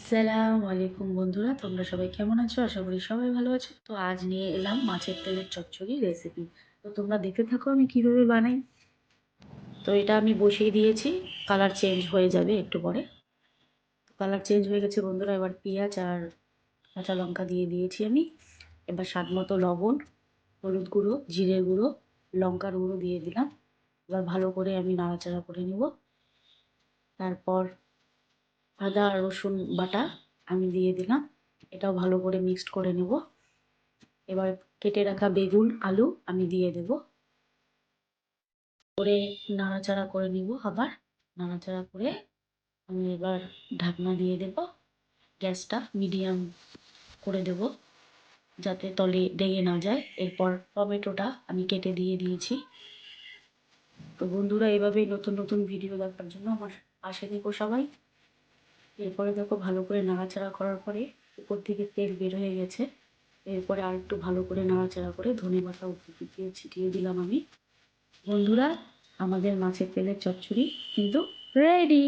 আসসালামু আলাইকুম বন্ধুরা, তোমরা সবাই কেমন আছো? আশা করি সবাই ভালো আছো। তো আজ নিয়ে এলাম মাছের তেলের চচ্চড়ি রেসিপি। তো তোমরা দেখতে থাকো আমি কিভাবে বানাই। তো এটা আমি বসিয়ে দিয়েছি, কালার চেঞ্জ হয়ে যাবে একটু পরে। কালার চেঞ্জ হয়ে গেছে বন্ধুরা, এবার পেঁয়াজ আর কাঁচা লঙ্কা দিয়ে দিয়েছি আমি। এবার স্বাদ মতো লবণ, হলুদ গুঁড়ো, জিরে গুঁড়ো, লঙ্কার গুঁড়ো দিয়ে দিলাম। এবার ভালো করে আমি নাড়াচাড়া করে নেব। তারপর আদা আর রসুন বাটা আমি দিয়ে দিলাম, এটাও ভালো করে মিক্সড করে নেব। এবার কেটে রাখা বেগুন আলু আমি দিয়ে দেব, করে নাড়াচাড়া করে নিব। আবার নাড়াচাড়া করে আমি এবার ঢাকনা দিয়ে দেব, গ্যাসটা মিডিয়াম করে দেব যাতে তলে লেগে না যায়। এরপর টমেটোটা আমি কেটে দিয়ে দিয়েছি। তো বন্ধুরা, এভাবেই নতুন নতুন ভিডিও দেখার জন্য আমার পাশে থেকো সবাই। এরপরে দেখো ভালো করে নাড়াচাড়া করার পরে উপর থেকে তেল বের হয়ে গেছে। এরপরে আর একটু ভালো করে নাড়াচাড়া করে ধনেপাতা উপর দিয়ে ছিটিয়ে দিলাম আমি। বন্ধুরা, আমাদের মাছের তেলের চচ্চড়ি কিন্তু রেডি।